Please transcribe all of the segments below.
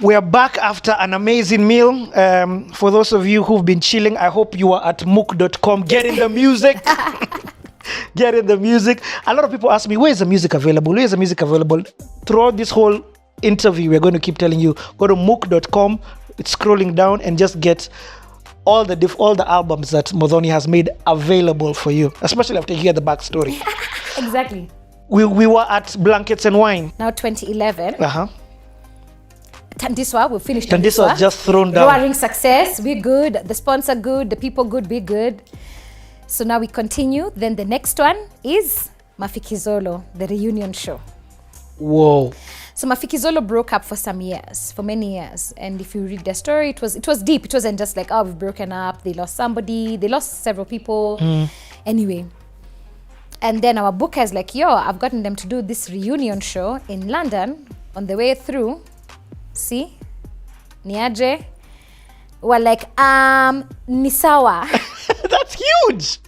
We are back after an amazing meal. For those of you who've been chilling, I hope you are at mook.com getting the music. Getting the music. A lot of people ask me, where is the music available? Where is the music available? Throughout this whole interview, we're going to keep telling you, go to mook.com, it's scrolling down, and just get all the albums that Muthoni has made available for you, especially after you hear the backstory. Exactly. We were at Blankets and Wine. Now 2011. Uh-huh. Tandiswa, we finished Tandiswa just thrown down. Roaring success, we're good. The sponsor good, the people good, we good. So now we continue. Then the next one is Mafikizolo, the reunion show. Whoa. So Mafikizolo broke up for some years, for many years. And if you read their story, it was deep. It wasn't just like, oh, we've broken up. They lost somebody. They lost several people. Anyway. And then our booker is like, yo, I've gotten them to do this reunion show in London. On the way through, see, niaje. We're like, nisawa. That's huge.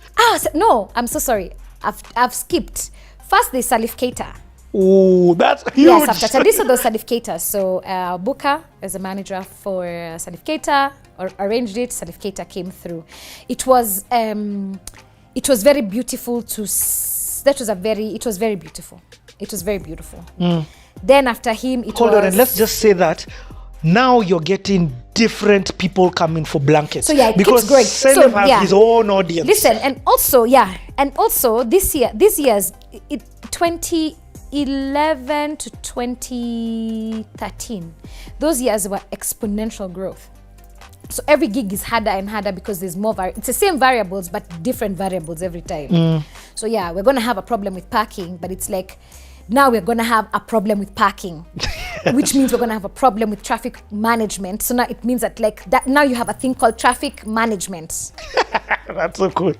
No, I'm so sorry. I've skipped. First, there's Salifcator. Oh, that's huge. Yes, after Tadiso, there's Salifcator. So Booker, as a manager for Salifcator, or arranged it. Salifcator came through. It was very beautiful to. It was very beautiful. It was very beautiful. Then after him, Hold on, and let's just say that now you're getting different people coming for Blankets. So yeah, it because keeps growing. Selim has his own audience. Listen, and also this year's 2011 to 2013, those years were exponential growth. So every gig is harder and harder because there's more it's the same variables but different variables every time. So yeah, we're gonna have a problem with parking, but it's like now we're gonna have a problem with parking. Which means we're going to have a problem with traffic management. So now it means that now you have a thing called traffic management. That's so cool.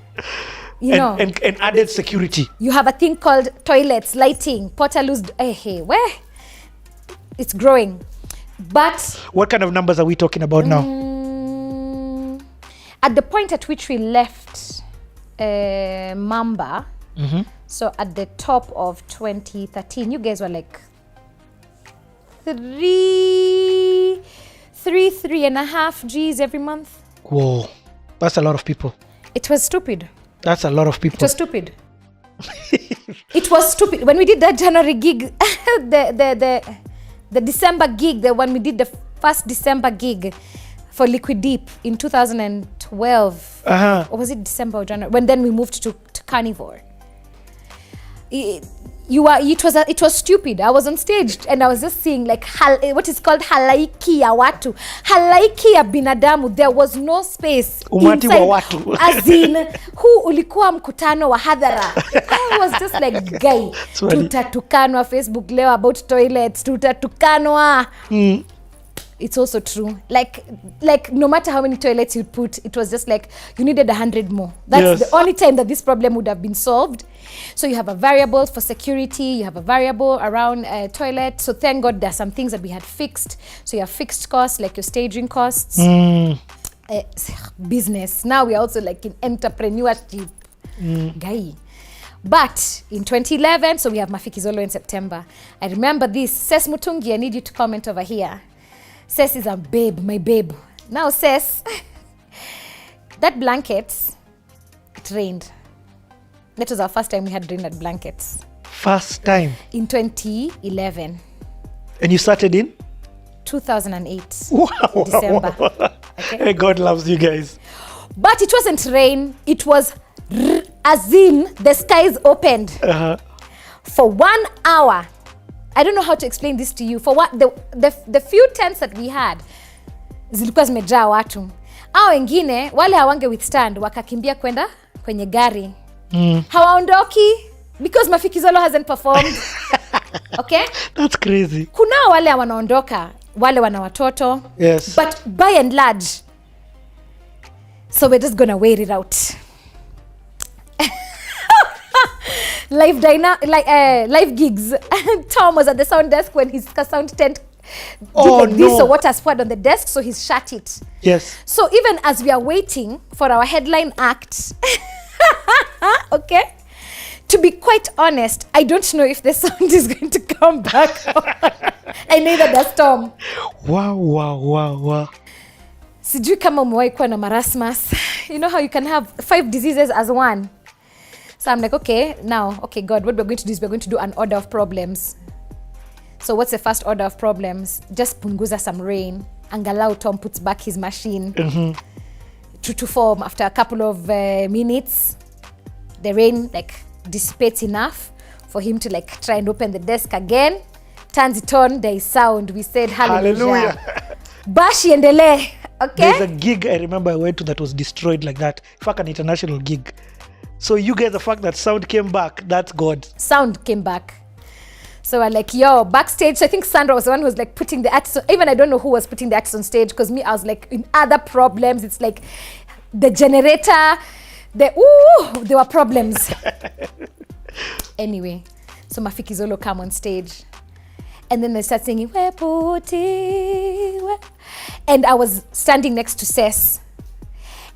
And added security. You have a thing called toilets, lighting, portaloos. Where? It's growing. But what kind of numbers are we talking about now? At the point at which we left Mamba, so at the top of 2013, you guys were like 3.5 G's every month. Whoa, that's a lot of people. It was stupid. That's a lot of people. It was stupid. It was stupid. When we did that January gig, the December gig, when we did the first December gig for Liquid Deep in 2012, or was it December or January? When then we moved to Carnivore. It was stupid. I was on stage and I was just seeing like what is called halaiki ya watu, halaiki ya binadamu. There was no space umati wa watu. As in, huu ulikuwa mkutano wa hadhara. I was just like, guy, tutatukanwa Facebook leo about toilets, tutatukanwa. It's also true. Like no matter how many toilets you put, it was just like you needed 100 more. That's the only time that this problem would have been solved. So you have a variable for security, you have a variable around toilet. So thank God there's some things that we had fixed. So you have fixed costs, like your staging costs. Business. Now we are also like in entrepreneurship. Guy. But in 2011, so we have Mafikizolo in September. I remember this. Ses Mutungi, I need you to comment over here. Ses is a babe, my babe. Now Ses, that blankets, it rained. That was our first time we had rain at Blankets. First time? In 2011. And you started in? 2008. Wow. December. Okay? Hey, God loves you guys. But it wasn't rain. It was as in the skies opened. For 1 hour. I don't know how to explain this to you. For what the few tents that we had, zilikuwa zimejaa watu. Hao wengine wale hawange withstand wakakimbia kwenda kwenye gari. Hawaondoki because Mafikizolo hasn't performed. Okay? That's crazy. Kuna wale wanaondoka, wale wana watoto. Yes. But by and large, so we're just gonna wait it out. Live gigs. Tom was at the sound desk when his sound tent did this, so water poured on the desk, so he's shut it. Yes. So even as we are waiting for our headline act, okay, to be quite honest, I don't know if the sound is going to come back on. I needed a storm. Wow. Sijui kama umewahi kuwa na marasmus. You know how you can have 5 diseases as one. So I'm like, okay, God, what we're going to do is we're going to do an order of problems. So what's the first order of problems? Just punguza some rain. Angalau Tom puts back his machine. True to form, after a couple of minutes, the rain like dissipates enough for him to like try and open the desk again. Turns it on, there is sound. We said hallelujah. Bashi endele. Okay. There's a gig I remember I went to that was destroyed like that. In fact, an international gig. So you get the fact that sound came back, that's God. Sound came back. So we're like, yo, backstage. So I think Sandra was the one who was like putting the acts. Even I don't know who was putting the acts on stage, because me, I was like in other problems. It's like the generator, there were problems. Anyway, so Mafiki Zolo come on stage. And then they start singing, and I was standing next to Cess.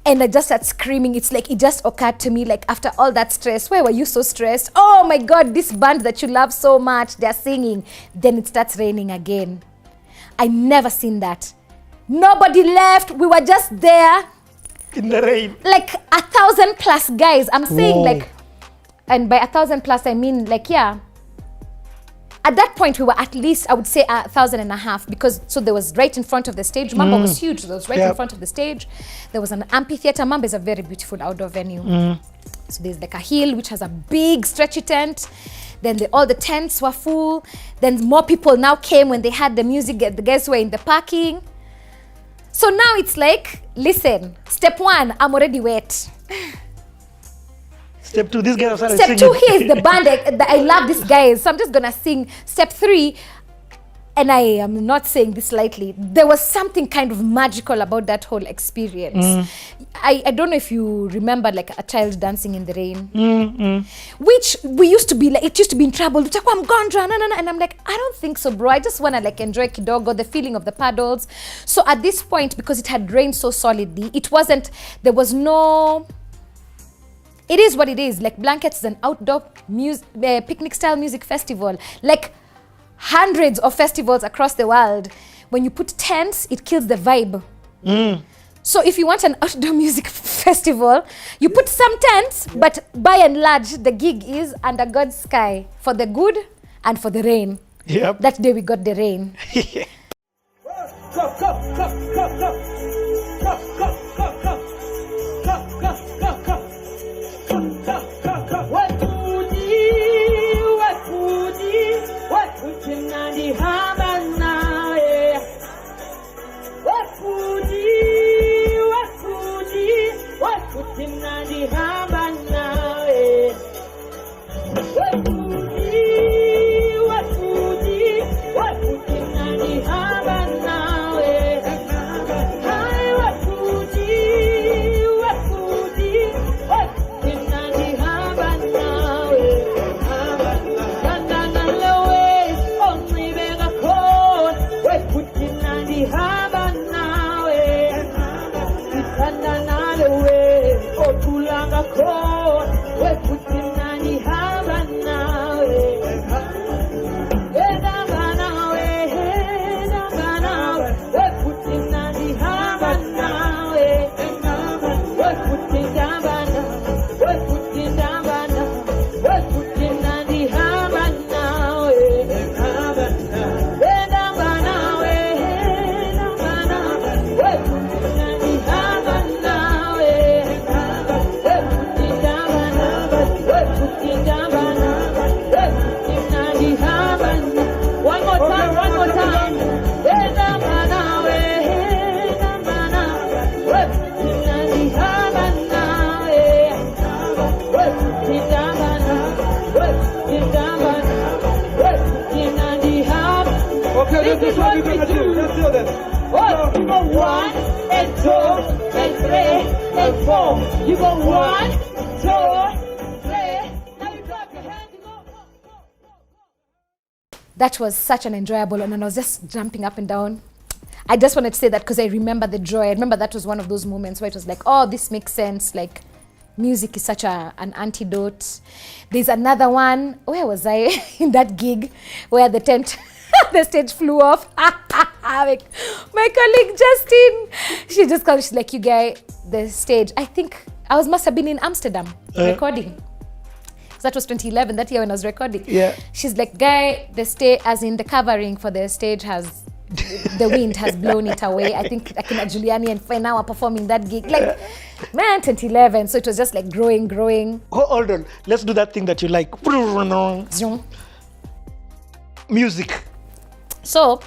And I just started screaming. It's like, it just occurred to me, like, after all that stress, why were you so stressed? Oh my God, this band that you love so much, they're singing. Then it starts raining again. I never seen that. Nobody left. We were just there. In the rain. Like 1,000+ guys. I'm saying like, and by 1,000+, I mean like, yeah. At that point, we were at least, I would say 1,500, because so there was right in front of the stage. Mamba was huge. There was right in front of the stage. There was an amphitheater. Mamba is a very beautiful outdoor venue. So there's like a hill which has a big stretchy tent. Then all the tents were full. Then more people now came when they had the music. The guys were in the parking. So now it's like, listen, step 1, I'm already wet. Step 2, this guy started singing. Step 2, he is the band. I love these guys. So I'm just going to sing. Step 3, and I am not saying this lightly, there was something kind of magical about that whole experience. I don't know if you remember like a child dancing in the rain, which we used to be like, it used to be in trouble. I'm gondra, and I'm like, I don't think so, bro. I just want to like enjoy kidogo, the feeling of the paddles. So at this point, because it had rained so solidly, there was no... It is what it is. Like Blankets is an outdoor picnic style music festival. Like hundreds of festivals across the world. When you put tents, it kills the vibe. So if you want an outdoor music festival, you put some tents, but by and large, the gig is under God's sky for the good and for the rain. Yep. That day we got the rain. This is what we do. Let's do this. Oh, you go 1 and 2 and 3 and 4. You go 1, 2, 3. Now you clap your hands. You go. That was such an enjoyable one, and I was just jumping up and down. I just wanted to say that because I remember the joy. I remember that was one of those moments where it was like, oh, this makes sense. Like, music is such an antidote. There's another one. Where was I? In that gig where the tent... The stage flew off. Like, my colleague Justin, she just called. She's like, you guy, the stage. I think must have been in Amsterdam recording. So that was 2011. That year when I was recording. Yeah. She's like, guy, the stage, as in the covering for the stage has. The wind has blown it away. I think Akina Giuliani and Fena were performing that gig. Like, man, 2011. So it was just like growing. Hold on. Let's do that thing that you like. Music. So,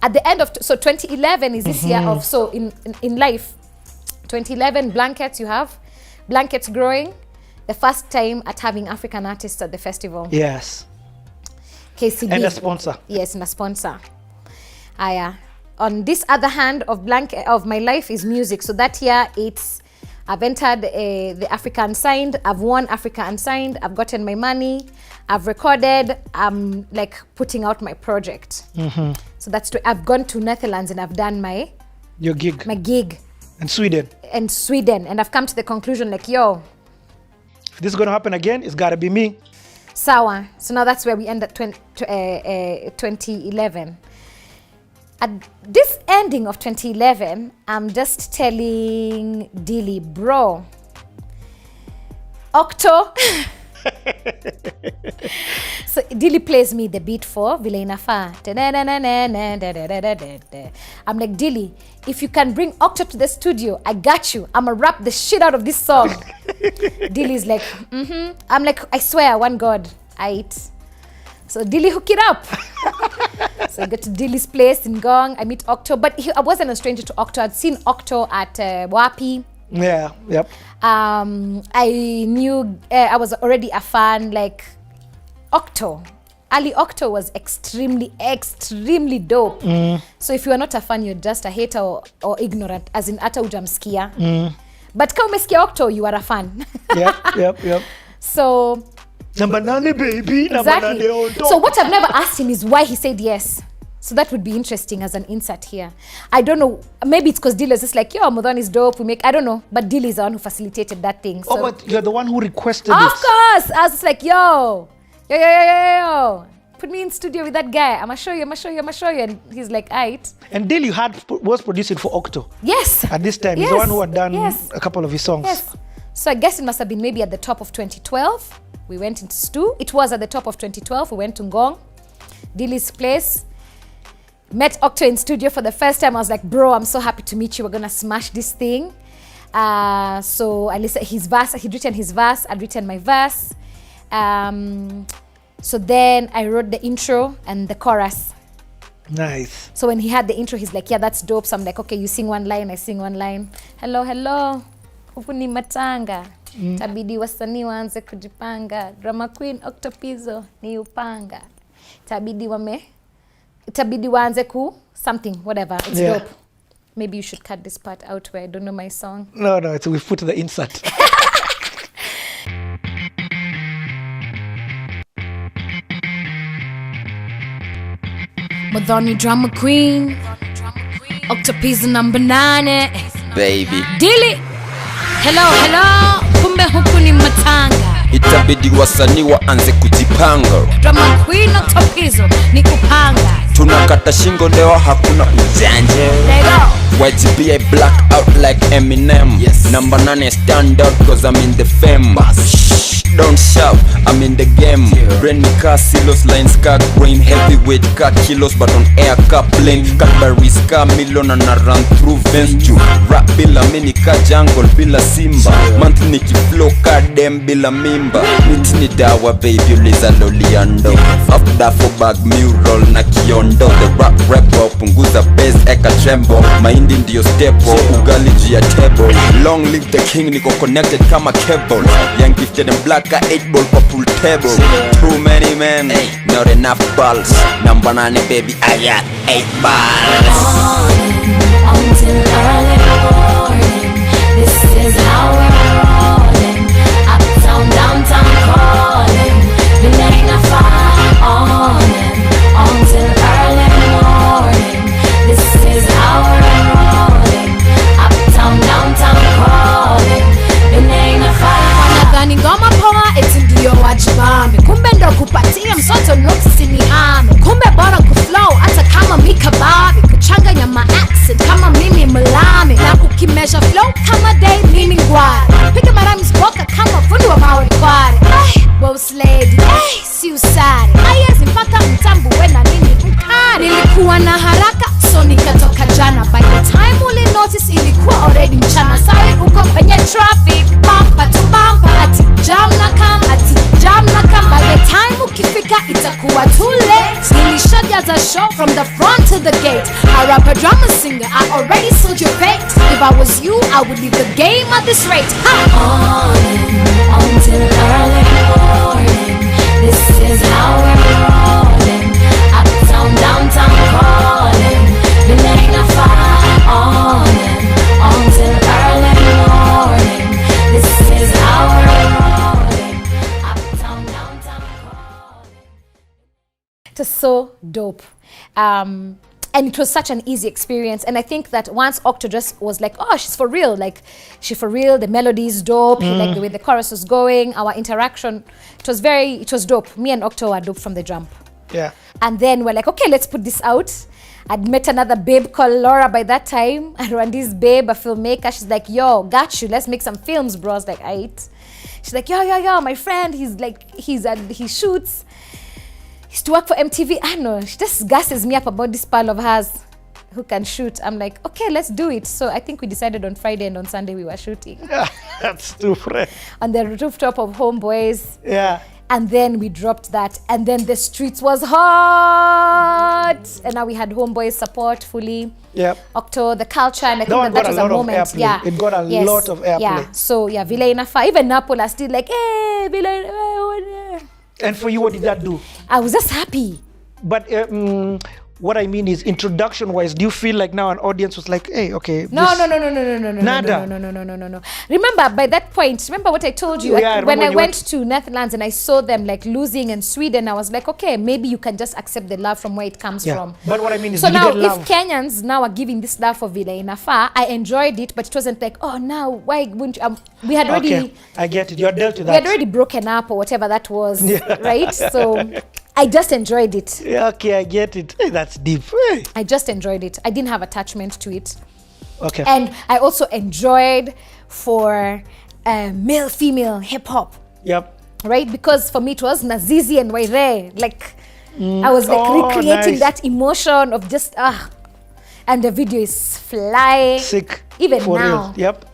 at the end of... So, 2011 is this year of... So, in life, 2011, blankets you have. Blankets growing. The first time at having African artists at the festival. Yes. KCB. And a sponsor. Yes, and a sponsor. On this other hand of my life is music. So that year I've entered the Africa Unsigned. I've won Africa Unsigned. I've gotten my money. I've recorded. I'm like putting out my project. So I've gone to Netherlands and I've done my gig. And Sweden. And I've come to the conclusion like, yo, if this is going to happen again, it's got to be me. Sawa. So now that's where we end at 2011. At this ending of 2011, I'm just telling Dilly, bro, Octo. So Dilly plays me the beat for Vile Inafaa. I'm like, Dilly, if you can bring Octo to the studio, I got you. I'ma rap the shit out of this song. Dilly's like, I'm like, I swear, one God, So Dilly, hook it up. So I go to Dilly's place in Gong. I meet Octo, but I wasn't a stranger to Octo. I'd seen Octo at Wapi. Yeah, yep. I knew, I was already a fan, like Octo. Ali Octo was extremely dope. So if you are not a fan, you're just a hater or ignorant, as in ata hujamsikia. But kama umesikia Octo, you are a fan. Yep. So... Number 9, baby. Exactly. So what I've never asked him is why he said yes. So that would be interesting as an insert here. I don't know. Maybe it's because Dilly is just like, yo, Muthoni is dope. I don't know. But Dilly is the one who facilitated that thing. So. But you're the one who requested it. Of course. I was just like, yo. Put me in studio with that guy. I'ma show you. And he's like, aight. And Dilly was producing for Octo. Yes. At this time. He's the one who had done a couple of his songs. Yes. So I guess it must have been maybe at the top of 2012. We went into Stu. It was at the top of 2012. We went to Ngong, Dilly's place. Met Octo in studio for the first time. I was like, bro, I'm so happy to meet you. We're gonna smash this thing. So I listened his verse. He'd written his verse. I'd written my verse. So then I wrote the intro and the chorus. Nice. So when he had the intro, he's like, yeah, that's dope. So I'm like, okay, you sing one line, I sing one line. Hello. Huku ni matanga. Tabidi wasanii waanze kujipanga. Drummer Queen, Octopizzo ni upanga. Tabidi waanze something, whatever. It's dope. Maybe you should cut this part out where I don't know my song. No, we've put the insert. Muthoni Drummer Queen. Octopizzo number 9. Baby. Dilly. Hello. Kumbe huku ni matanga. Itabidi wasanii waanze kujipanga. Drummer Queen, Octopizzo ni kupanga. Tunakata shingo leo hakuna ujanja. There you go. YGBA black out like Eminem. Yes. Number 9 stand out cause I'm in the fame. Shh, don't shout, I'm in the game. Brain me car silos, lines car grain. Heavyweight car kilos but on air car plane. Cadbury's car million and I run through veins. Rap bila mini car jungle bila simba. Month niki flow car dem bila mimba. Miti ni dawa baby uliza loliando. After for bag mural na kiondo. The rap rebel punguza bass eka trembo. Mahindi ndio stepo ugali juu ya table. Long live the king niko connected kama cable. Young gifted and black got 8 ball for pool table. Too many men, not enough balls. Number 9 baby I got 8 balls. Until early morning, this is how we're rolling. Uptown, downtown calling. Inafaa on and until early morning. This is how we're rolling. Uptown, downtown calling. Inafaa. Wanadhani ngoma poa eti ndio wajibambe. Kumbe ndo kupatia msoto nuksi ni ame. Kumbe bora kuflow was a show from the front to the gate. I rap a drummer singer, I already sold your fate. If I was you, I would leave the game at this rate. On until early morning. This is how we're rolling. Uptown, downtown calling. Inafaa. On until early morning. This is how we're rolling. Uptown, downtown calling. It was so dope. And it was such an easy experience. And I think that once Octo just was like, oh, she's for real. Like, she for real. The melody is dope. He liked the way the chorus was going. Our interaction, it was dope. Me and Octo were dope from the jump. Yeah. And then we're like, okay, let's put this out. I'd met another babe called Laura by that time. And Randy's babe, a filmmaker. She's like, yo, got you. Let's make some films, bro. I was like, aight. She's like, yo, my friend. He shoots. He used to work for MTV. I know, she just gasses me up about this pal of hers who can shoot. I'm like, okay, let's do it. So I think we decided on Friday and on Sunday we were shooting. That's too fresh. On the rooftop of Homeboys. Yeah. And then we dropped that. And then the streets was hot. And now we had Homeboys support fully. Yep. Octo, the culture. And I That one think that got was a lot a of moment. airplay. Yeah. It got a lot of airplay. Yeah. So yeah, Villa Inafaa. Even Napoli are still like, hey, Villa Inafaa. And for you, what did that do? I was just happy. But what I mean is, introduction-wise, do you feel like now an audience was like, hey, okay. No. Nada. No. Remember, by that point, remember what I told you? Yeah, when I went to Netherlands and I saw them like losing in Sweden, I was like, okay, maybe you can just accept the love from where it comes from. But what I mean is, so did you now, get love? if Kenyans now are giving this love for Villa Inafaa, I enjoyed it, but it wasn't like, oh, now why wouldn't you? We had already. Okay, I get it. You're dealt with that. We had already broken up or whatever that was, right? So I just enjoyed it. Yeah, okay, I get it. Hey, that's deep. Hey. I just enjoyed it. I didn't have attachment to it. Okay. And I also enjoyed for male-female hip-hop, Yep. right? Because for me it was Nazizi and Waire. Like, I was like recreating nice. that emotion of just, and the video is flying. Sick. Even For now. real. Yep.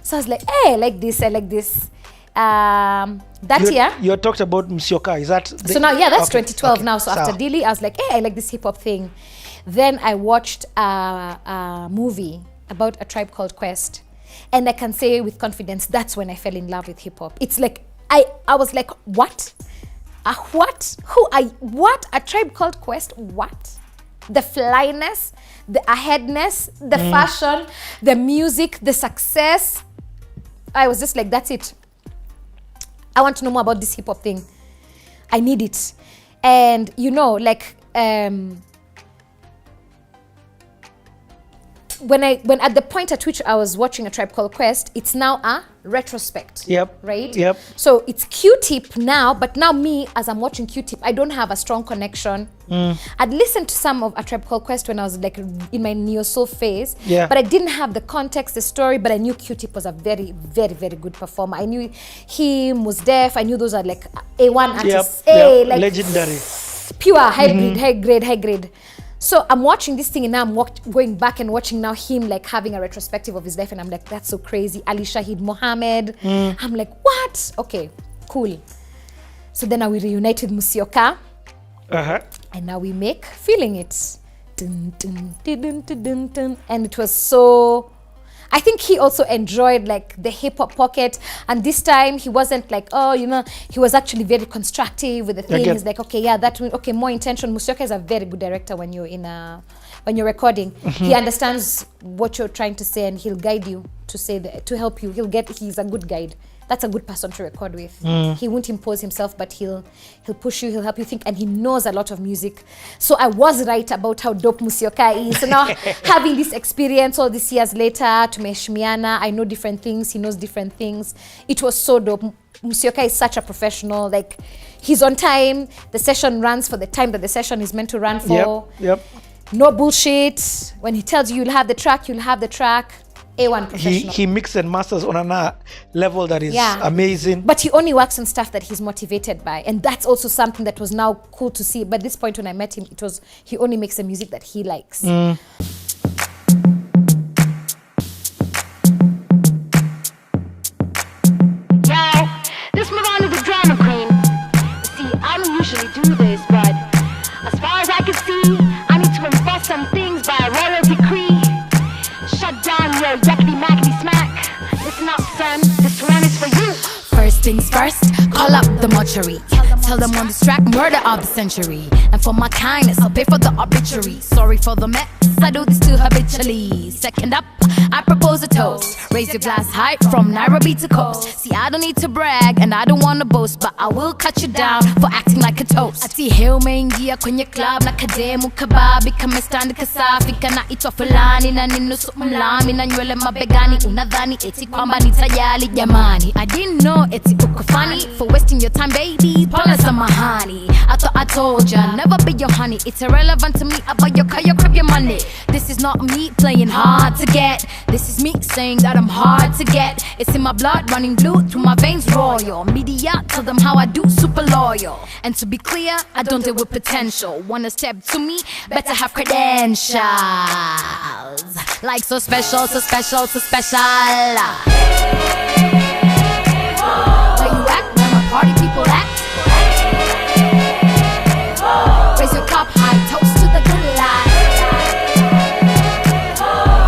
So I was like, hey, I like this. That year. You talked about Museoka. Is that? So now, yeah, that's okay, 2012 okay. now. So after Dili, I was like, hey, I like this hip-hop thing. Then I watched a movie about A Tribe Called Quest. And I can say with confidence, that's when I fell in love with hip-hop. It's like, I was like, what? What? What? A Tribe Called Quest? What? The flyness, the aheadness, the fashion, the music, the success. I was just like, that's it. I want to know more about this hip-hop thing. I need it. And you know, like, when at the point at which I was watching A Tribe Called Quest, it's now a retrospect. Yep. Right? Yep. So it's Q-Tip now, but now me, as I'm watching Q-Tip, I don't have a strong connection. I'd listened to some of A Tribe Called Quest when I was like in my neo-soul phase, Yeah. but I didn't have the context, the story, but I knew Q-Tip was a very, very, very good performer. I knew him, was Def, I knew those are like A1 artists. Like legendary. Pure, high grade. So I'm watching this thing and now I'm going back and watching now him like having a retrospective of his life and I'm like, that's so crazy. Ali Shahid Mohammed. I'm like, what? Okay, cool. So then now we reunite with Museoka and now we make Feeling It. Dun, dun, dun, dun, dun, dun, dun. And it was so... I think he also enjoyed like the hip-hop pocket, and this time he wasn't like, oh, you know, he was actually very constructive with the thing. He's like, okay, yeah, okay, more intention. Museoka is a very good director when you're when you're recording. He understands what you're trying to say and he'll guide you to help you. He's a good guide. That's a good person to record with. He won't impose himself, but he'll push you, he'll help you think, and he knows a lot of music. So I was right about how dope Museoka is. So now having this experience all these years later, tumeheshimiana, I know different things, he knows different things. It was so dope. Museoka is such a professional, like he's on time, the session runs for the time that the session is meant to run for. Yep. No bullshit. When he tells you you'll have the track, you'll have the track. A1 professional. He mixes and masters on a level that is amazing. But he only works on stuff that he's motivated by, and that's also something that was now cool to see. But at this point when I met him, he only makes the music that he likes. Yeah, this Muthoni Drummer Queen. See, I don't usually do this, but as far as I can see, treachery. Tell them on this track, murder of the century. And for my kindness, I'll pay for the obituary. Sorry for the mess, I do this too habitually. Second up, I propose a toast. Raise your glass high from Nairobi to coast. See, I don't need to brag and I don't want to boast, but I will cut you down for acting like a toast. Ati heo umeingia kwenye club na kademu kababi kama stand kasafi kana itwa fulani na ninusu mlami na nywele mabegani unadhani eti kwamba nitajali jamani. I didn't know eti uko funny for wasting your time baby. Pala samahani, I thought I told ya never be your honey. It's irrelevant to me about your car, your crib, your money. This is not me playing hard to get. This is me saying that I'm hard to get. It's in my blood running blue through my veins royal. Media tell them how I do super loyal. And to be clear, I don't deal with potential. Wanna step to me, better have credentials. Like so special, so special, so special. Where you at, where my party people at? Raise your cup high, toast to the good life.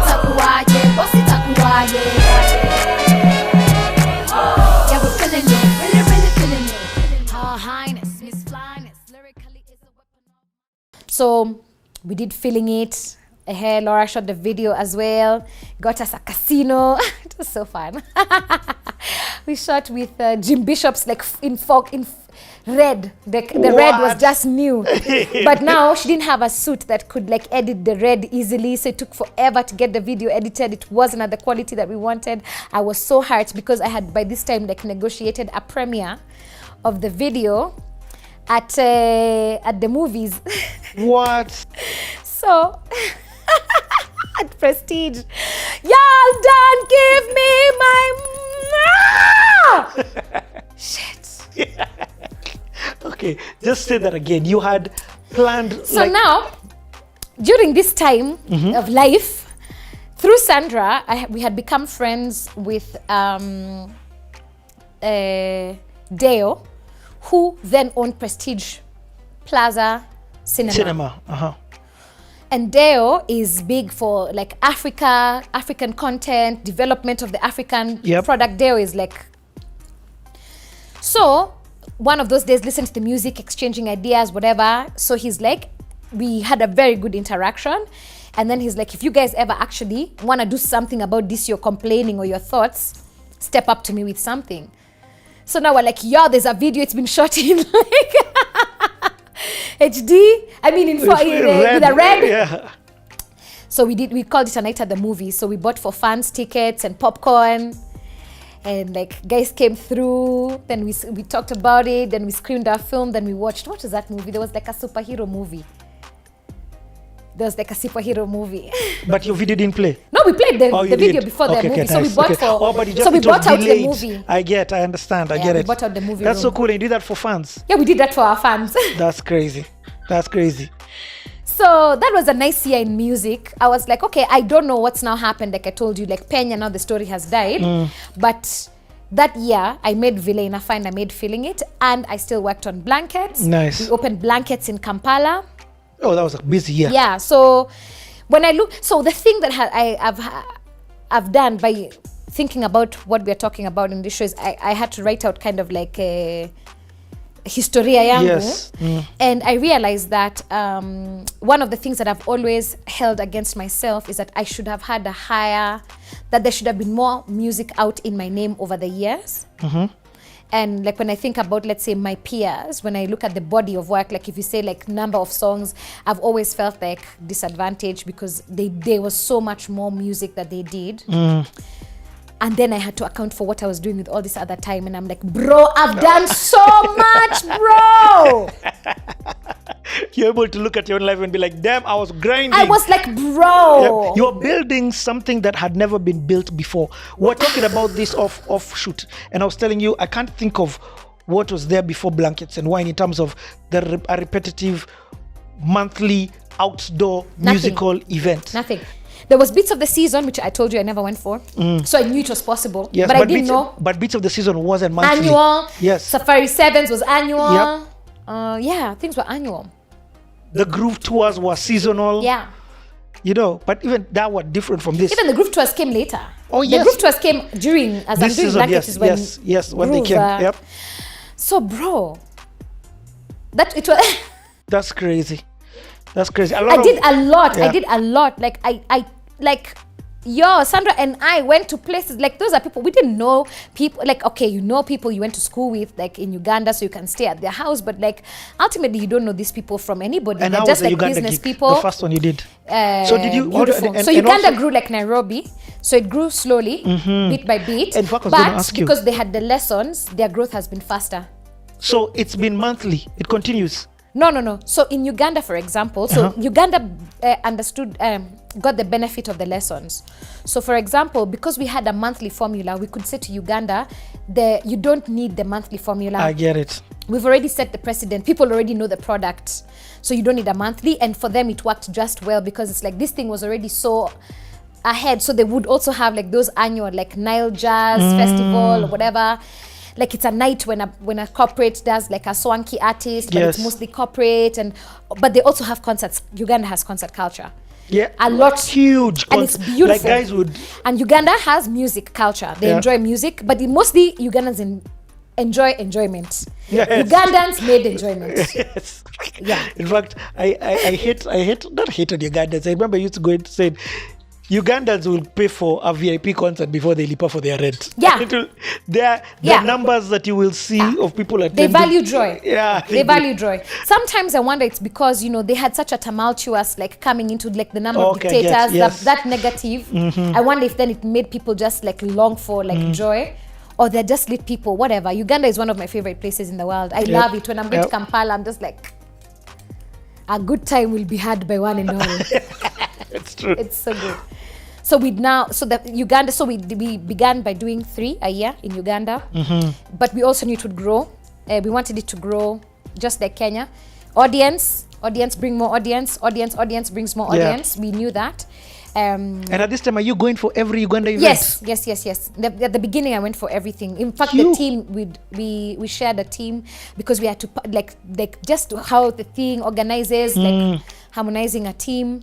Takuwaye, bossy takuwaye. Yeah, we're feeling it, really, really feeling it. Her Highness, Miss Flyness, lyrically is a weapon. So we did Feeling It. Laura shot the video as well. Got us a casino. It was so fun. We shot with Jim Bishop's like in red. The red was just new. But now she didn't have a suit that could like edit the red easily. So it took forever to get the video edited. It wasn't at the quality that we wanted. I was so hurt because I had by this time like negotiated a premiere of the video at the movies. What? So at Prestige, y'all don't give me my shit. Yeah. Okay, just say that again. You had planned. So now, during this time of life, through Sandra, we had become friends with Deo, who then owned Prestige Plaza Cinema. And Deo is big for like African content, development of the African product. Deo is like, so one of those days, listen to the music, exchanging ideas, whatever. So he's like, we had a very good interaction. And then he's like, if you guys ever actually want to do something about this, you're complaining or your thoughts, step up to me with something. So now we're like, yo, there's a video, it's been shot in like HD, I mean with a red. Yeah. So we called it a night at the movies. So we bought for fans tickets and popcorn, and like guys came through. Then we talked about it. Then we screened our film. Then we watched, what was that movie? There was like a superhero movie. But your video didn't play? No, we played the video before the movie. So we bought we bought out the movie. I understand. I get it. We bought out the movie. That's so cool. And you did that for fans? Yeah, we did that for our fans. That's crazy. So that was a nice year in music. I was like, okay, I don't know what's now happened. Like I told you, like Penya, now the story has died. But that year, I made Inafaa and I made Feeling It. And I still worked on Blankets. Nice. We opened Blankets in Kampala. Oh, that was a busy year. Yeah, so when I look, so the thing that I've done by thinking about what we're talking about in this show is I had to write out kind of like a historia yangu. Yes. And I realized that one of the things that I've always held against myself is that I should have had that there should have been more music out in my name over the years. And like when I think about, let's say, my peers, when I look at the body of work, like if you say like number of songs, I've always felt like disadvantaged because there was so much more music that they did. And then I had to account for what I was doing with all this other time. And I'm like, bro, I've done so much, bro. You're able to look at your own life and be like, damn, I was grinding. I was like, bro. Yeah. You're building something that had never been built before. We're talking about this offshoot. And I was telling you, I can't think of what was there before Blankets and Wine in terms of a repetitive monthly outdoor musical event. Nothing. There was Beats of the Season, which I told you I never went for. So I knew it was possible. Yes, but I didn't know. But Beats of the Season wasn't monthly. Annual. Yes. Safari Sevens was annual. Yep. Yeah, things were annual. The Groove Tours were seasonal. Yeah. You know, but even that was different from this. Even the Groove Tours came later. Oh, yes. The Groove Tours came during, as this I'm doing season, Blankets, is when yes, when Groove, they came. Yep. So bro, that it was That's crazy. That's crazy. I did a lot. Yeah. I did a lot. Like I like Sandra and I went to places like those are people we didn't know people like okay you know people you went to school with like in Uganda so you can stay at their house but like ultimately you don't know these people from anybody. And they're how just was the like Uganda business gig? people. The first one you did. So did you? Beautiful. And so Uganda also, grew like Nairobi, so it grew slowly, bit by bit. In fact, I was gonna but ask you. because they had the lessons, their growth has been faster. So it's been monthly. It continues. No. So in Uganda, for example, so Uganda understood, got the benefit of the lessons. So for example, because we had a monthly formula, we could say to Uganda, you don't need the monthly formula. I get it. We've already set the precedent. People already know the product. So you don't need a monthly. And for them, it worked just well because it's like this thing was already so ahead. So they would also have like those annual like Nile Jazz Festival or whatever. Like it's a night when a corporate does like a swanky artist, but Yes. it's mostly corporate, but they also have concerts. Uganda has concert culture. Yeah, A lot. Huge. And it's beautiful. Like guys would. And Uganda has music culture. They Yeah. enjoy music, but mostly Ugandans enjoy enjoyment. Yes. Ugandans made enjoyment. Yes. Yeah. In fact, I hate not hated Ugandans. I remember I used to go and say, Ugandans will pay for a VIP concert before they leap for their rent. Yeah. The Yeah. numbers that you will see of people They attending. value joy. Yeah. They value joy. Sometimes I wonder it's because, they had such a tumultuous, like coming into like the number of Okay, dictators, yes. that negative. I wonder if then it made people just like long for like joy. Or they're just lit people, whatever. Uganda is one of my favorite places in the world. I love it. When I'm going to Kampala, I'm just like, a good time will be had by one and all. It's true. It's so good. So we began by doing 3 a year in Uganda, but we also knew it would grow. We wanted it to grow just like Kenya. Audience bring more audience brings more Yeah. audience. We knew that. And at this time, are you going for every Uganda event? Yes. At the beginning, I went for everything. In fact, You- the team we shared a team because we had to like just how the thing organizes, like harmonizing a team.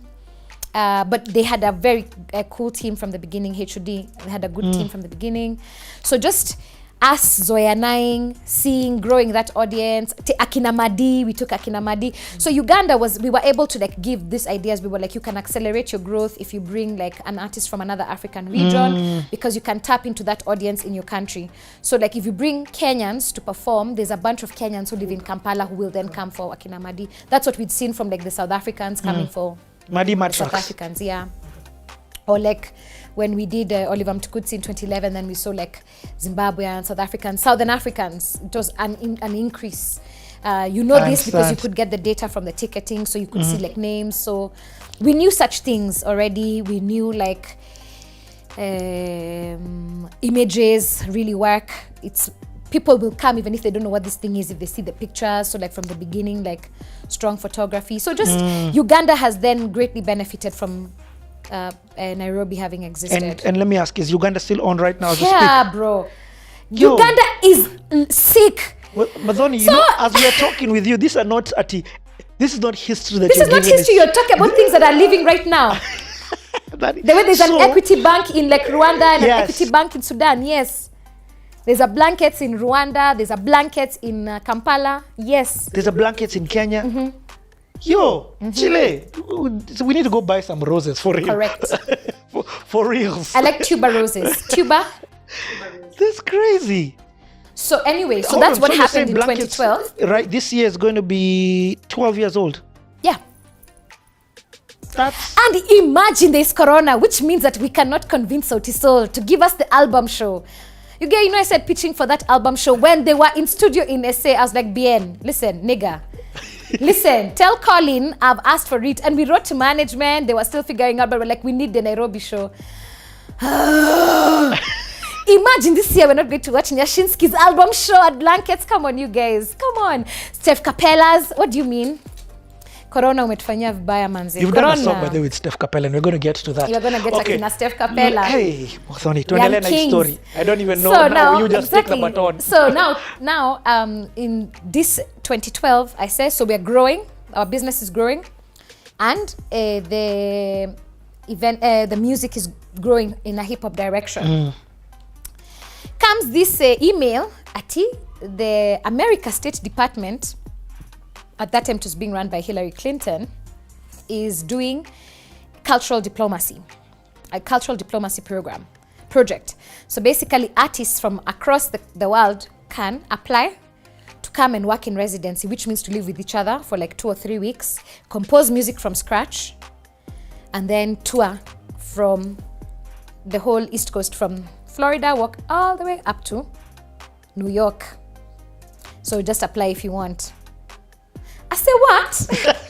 But they had a very cool team from the beginning. HOD they had a good team from the beginning. So just us Zoyanaing, seeing, growing that audience. Akina Madi, we took Akina Madi. So Uganda we were able to like give these ideas. We were like, you can accelerate your growth if you bring like an artist from another African region because you can tap into that audience in your country. So like if you bring Kenyans to perform, there's a bunch of Kenyans who live in Kampala who will then come for Akina Madi. That's what we'd seen from like the South Africans coming for Madi South Matrax. Africans, yeah. Or like when we did Oliver Mtukudzi in 2011, then we saw like Zimbabwean, South Africans, Southern Africans. It was an increase. You know I this because you understand. could get the data from the ticketing, so you could see like names. So we knew such things already. We knew like images really work. People will come even if they don't know what this thing is, if they see the pictures. So like from the beginning, like strong photography. So just Uganda has then greatly benefited from Nairobi having existed. And let me ask, is Uganda still on right now as we Yeah, bro. Yo. Uganda is sick. Well, Muthoni, So- as we are talking with you, this is not history that This you're is not giving history. You're talking about things that are living right now. That- The way there's so- an equity bank in like Rwanda and Yes. an equity bank in Sudan. Yes. There's a blankets in Rwanda. There's a blankets in Kampala. Yes. There's a blankets in Kenya. Yo, Chile, we need to go buy some roses for real. Correct. for reals. I like tuber roses. Tuber. That's crazy. So anyway, so Hold that's on, what so you're happened saying in blankets, 2012. Right, this year is going to be 12 years old. Yeah. That's And imagine there's Corona, which means that we cannot convince Sauti Sol to give us the album show. I said pitching for that album show when they were in studio in SA. I was like, Bien, listen, nigga. Listen, tell Colin I've asked for it. And we wrote to management. They were still figuring out, but we're like, we need the Nairobi show. Imagine this year we're not going to watch Nyashinsky's album show at Blankets. Come on, you guys. Come on. Steph Capella's. What do you mean? Corona umetufanyia vibaya manzi. You've done a song by the way with Steph Capella, and we're going to get to that. You're going to get Akina Steph Capella. Hey, Muthoni, Young tuendelee na hii Kings. story. I don't even know. So now you just take the baton. So now, in this 2012, I say, so we are growing. Our business is growing, and the music is growing in a hip hop direction. Comes this email, Ati, the America State Department, at that time it was being run by Hillary Clinton, is doing cultural diplomacy, a cultural diplomacy project. So basically artists from across the world can apply to come and work in residency, which means to live with each other for like 2 or 3 weeks, compose music from scratch, and then tour from the whole East Coast, from Florida, walk all the way up to New York. So just apply if you want. I say what?